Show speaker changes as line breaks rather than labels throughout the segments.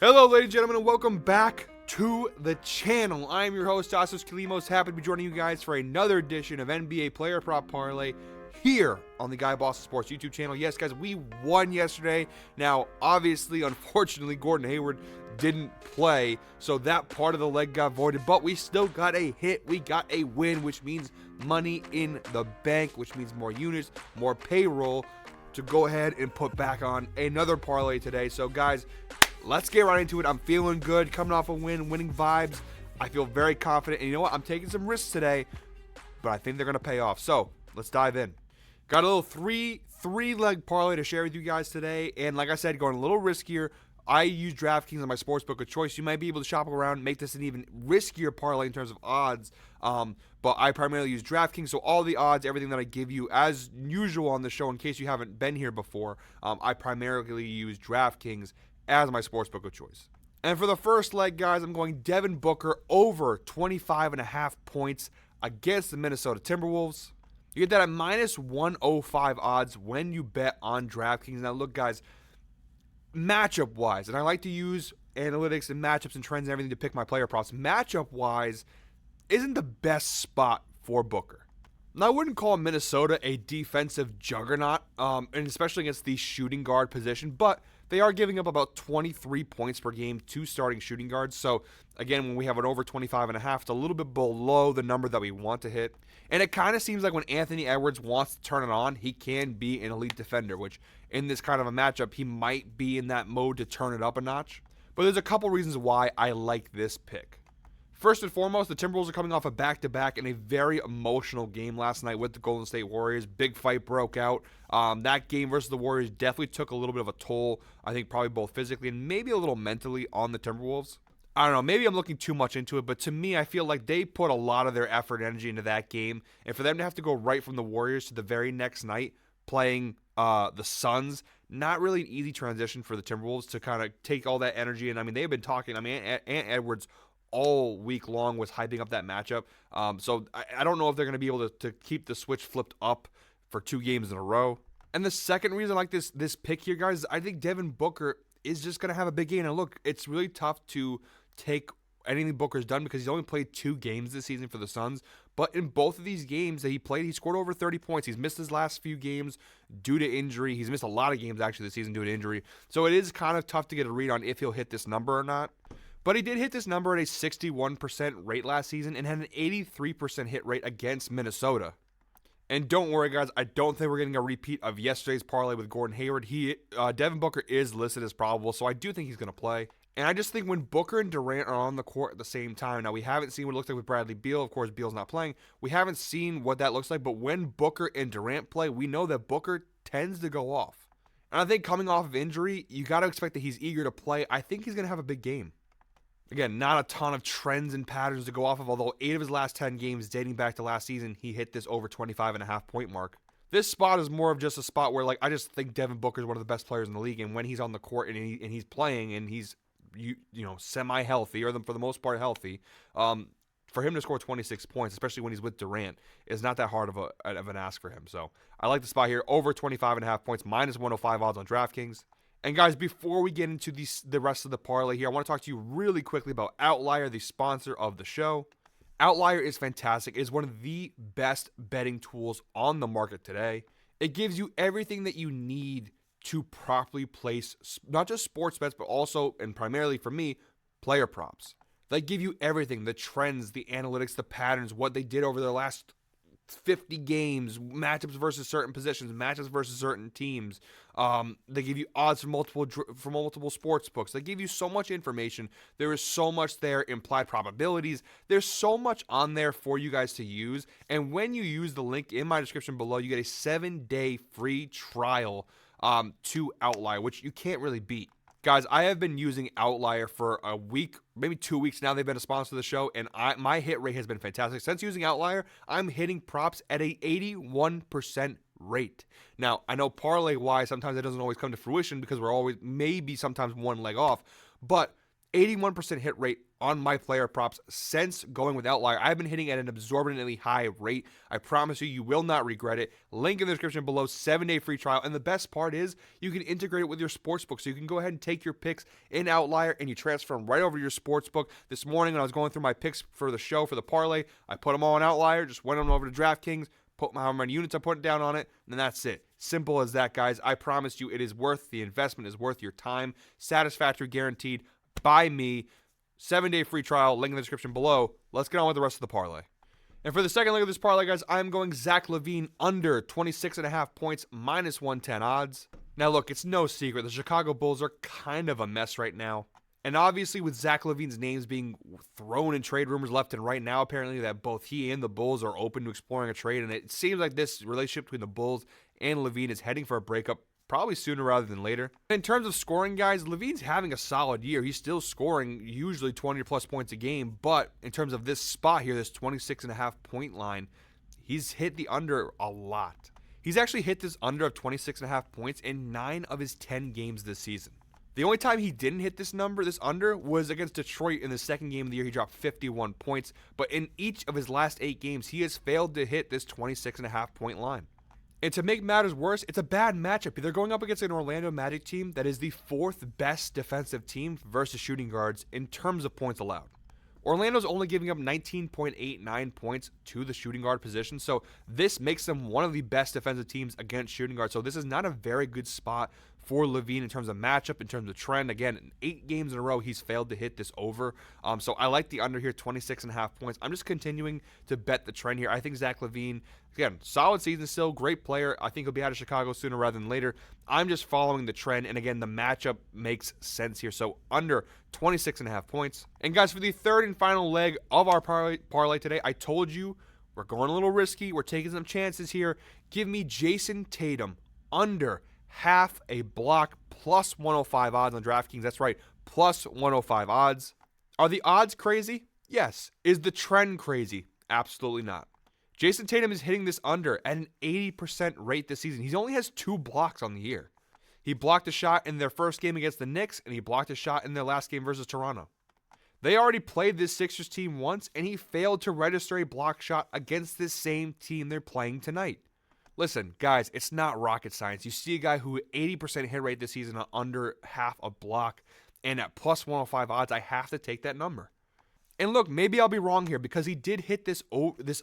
Hello, ladies and gentlemen, and welcome back to the channel. I am your host, Asos Kalimos. Happy to be joining you guys for another edition of NBA Player Prop Parlay here on the Guy Boston Sports YouTube channel. Yes, guys, we won yesterday. Now, obviously, unfortunately, Gordon Hayward didn't play, so that part of the leg got voided, but we still got a hit. We got a win, which means money in the bank, which means more units, more payroll to go ahead and put back on another parlay today. So, guys, let's get right into it. I'm feeling good, coming off a win, winning vibes. I feel very confident. And you know what? I'm taking some risks today, but I think they're going to pay off. So let's dive in. Got a little three-leg parlay to share with you guys today. And like I said, going a little riskier. I use DraftKings on my sportsbook of choice. You might be able to shop around, make this an even riskier parlay in terms of odds. But I primarily use DraftKings, so all the odds, everything that I give you, as usual on the show, in case you haven't been here before, I primarily use DraftKings as my sportsbook of choice. And for the first leg, guys, I'm going Devin Booker over 25.5 points against the Minnesota Timberwolves. You get that at minus 105 odds when you bet on DraftKings. Now, look, guys, matchup-wise, and I like to use analytics and matchups and trends and everything to pick my player props. Matchup-wise isn't the best spot for Booker. Now, I wouldn't call Minnesota a defensive juggernaut, and especially against the shooting guard position, but they are giving up about 23 points per game to starting shooting guards. So, again, when we have an over 25.5, it's a little bit below the number that we want to hit. And it kind of seems like when Anthony Edwards wants to turn it on, he can be an elite defender, which in this kind of a matchup, he might be in that mode to turn it up a notch. But there's a couple reasons why I like this pick. First and foremost, the Timberwolves are coming off a back-to-back in a very emotional game last night with the Golden State Warriors. Big fight broke out. That game versus the Warriors definitely took a little bit of a toll, I think probably both physically and maybe a little mentally on the Timberwolves. I don't know, maybe I'm looking too much into it, but to me, I feel like they put a lot of their effort and energy into that game. And for them to have to go right from the Warriors to the very next night playing the Suns, not really an easy transition for the Timberwolves to kind of take all that energy. And, I mean, they've been talking. I mean, Ant Edwards all week long was hyping up that matchup. So I don't know if they're going to be able to keep the switch flipped up for 2 games in a row. And the second reason I like this pick here, guys, is I think Devin Booker is just going to have a big game. And look, it's really tough to take anything Booker's done because he's only played 2 games this season for the Suns. But in both of these games that he played, he scored over 30 points. He's missed his last few games due to injury. He's missed a lot of games, actually, this season due to injury. So it is kind of tough to get a read on if he'll hit this number or not. But he did hit this number at a 61% rate last season and had an 83% hit rate against Minnesota. And don't worry, guys, I don't think we're getting a repeat of yesterday's parlay with Gordon Hayward. Devin Booker is listed as probable, so I do think he's going to play. And I just think when Booker and Durant are on the court at the same time, now we haven't seen what it looks like with Bradley Beal. Of course, Beal's not playing. We haven't seen what that looks like, but when Booker and Durant play, we know that Booker tends to go off. And I think coming off of injury, you got to expect that he's eager to play. I think he's going to have a big game. Again, not a ton of trends and patterns to go off of, although 8 of his last 10 games dating back to last season, he hit this over 25.5 point mark. This spot is more of just a spot where, like, I just think Devin Booker is one of the best players in the league, and when he's on the court and he's playing and he's semi-healthy, or for the most part healthy, for him to score 26 points, especially when he's with Durant, is not that hard of an ask for him. So I like the spot here, over 25.5 points, minus 105 odds on DraftKings. And guys, before we get into the rest of the parlay here, I want to talk to you really quickly about Outlier, the sponsor of the show. Outlier is fantastic. It is one of the best betting tools on the market today. It gives you everything that you need to properly place not just sports bets, but also, and primarily for me, player props. They give you everything, the trends, the analytics, the patterns, what they did over their last 50 games, matchups versus certain positions, matchups versus certain teams. They give you odds from multiple sports books. They give you so much information. There is so much there, implied probabilities. There's so much on there for you guys to use. And when you use the link in my description below, you get a 7-day free trial to Outlier, which you can't really beat. Guys, I have been using Outlier for a week, maybe 2 weeks now. They've been a sponsor of the show, and my hit rate has been fantastic. Since using Outlier, I'm hitting props at a 81% rate. Now, I know parlay-wise, sometimes it doesn't always come to fruition because we're always maybe sometimes one leg off, but 81% hit rate on my player props since going with Outlier. I've been hitting at an absorbently high rate. I promise you, you will not regret it. Link in the description below, 7-day free trial. And the best part is you can integrate it with your sportsbook. So you can go ahead and take your picks in Outlier and you transfer them right over to your sportsbook. This morning when I was going through my picks for the show, for the parlay, I put them all in Outlier, just went on over to DraftKings, put however many units I put down on it, and that's it. Simple as that, guys. I promise you, it is worth the investment, is worth your time. Satisfactory guaranteed by me. 7-day free trial, link in the description below. Let's get on with the rest of the parlay. And for the second leg of this parlay, guys, I'm going Zach LaVine under 26.5 points, minus 110 odds. Now, look, it's no secret. The Chicago Bulls are kind of a mess right now. And obviously, with Zach LaVine's names being thrown in trade rumors left and right now, apparently that both he and the Bulls are open to exploring a trade. And it seems like this relationship between the Bulls and LaVine is heading for a breakup probably sooner rather than later. In terms of scoring, guys, LaVine's having a solid year. He's still scoring usually 20-plus points a game. But in terms of this spot here, this 26.5 point line, he's hit the under a lot. He's actually hit this under of 26.5 points in 9 of his 10 games this season. The only time he didn't hit this number, this under, was against Detroit in the second game of the year. He dropped 51 points. But in each of his last 8 games, he has failed to hit this 26.5 point line. And to make matters worse, it's a bad matchup. They're going up against an Orlando Magic team that is the 4th best defensive team versus shooting guards in terms of points allowed. Orlando's only giving up 19.89 points to the shooting guard position, so this makes them one of the best defensive teams against shooting guards. So this is not a very good spot for LaVine in terms of matchup, in terms of trend. Again, in 8 games in a row, he's failed to hit this over. So I like the under here, 26.5 points. I'm just continuing to bet the trend here. I think Zach LaVine, again, solid season still, great player. I think he'll be out of Chicago sooner rather than later. I'm just following the trend, and again, the matchup makes sense here. So under 26.5 points. And guys, for the third and final leg of our parlay today, I told you we're going a little risky. We're taking some chances here. Give me Jason Tatum under half a block, plus 105 odds on DraftKings. That's right, plus 105 odds. Are the odds crazy? Yes. Is the trend crazy? Absolutely not. Jason Tatum is hitting this under at an 80% rate this season. He only has 2 blocks on the year. He blocked a shot in their first game against the Knicks, and he blocked a shot in their last game versus Toronto. They already played this Sixers team once, and he failed to register a block shot against this same team they're playing tonight. Listen, guys, it's not rocket science. You see a guy who 80% hit rate this season on under half a block, and at plus 105 odds, I have to take that number. And look, maybe I'll be wrong here because he did hit this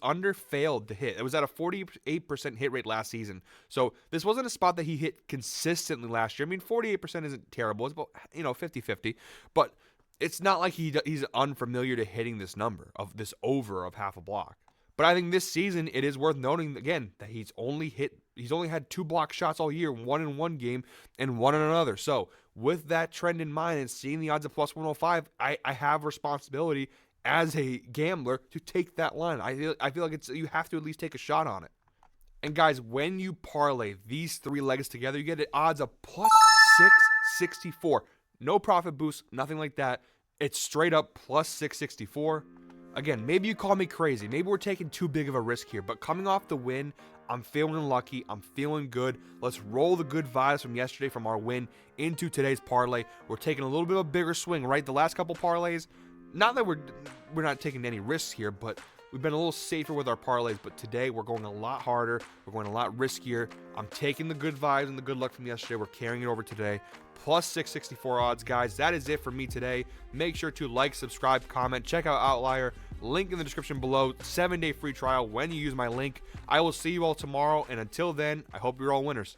under, failed to hit. It was at a 48% hit rate last season. So this wasn't a spot that he hit consistently last year. I mean, 48% isn't terrible. It's about, 50-50. But it's not like he's unfamiliar to hitting this number of this over of half a block. But I think this season, it is worth noting, again, that he's only had 2 block shots all year, 1 in one game and 1 in another. So with that trend in mind and seeing the odds of plus 105, I have responsibility as a gambler to take that line. I feel like you have to at least take a shot on it. And guys, when you parlay these 3 legs together, you get odds of plus 664. No profit boost, nothing like that. It's straight up plus 664. Again, maybe you call me crazy. Maybe we're taking too big of a risk here. But coming off the win, I'm feeling lucky. I'm feeling good. Let's roll the good vibes from yesterday from our win into today's parlay. We're taking a little bit of a bigger swing, right? The last couple parlays, not that we're not taking any risks here, but we've been a little safer with our parlays. But today, we're going a lot harder. We're going a lot riskier. I'm taking the good vibes and the good luck from yesterday. We're carrying it over today. Plus 664 odds, guys. That is it for me today. Make sure to like, subscribe, comment. Check out Outlier. Link in the description below. 7-day free trial when you use my link. I will see you all tomorrow. And until then, I hope you're all winners.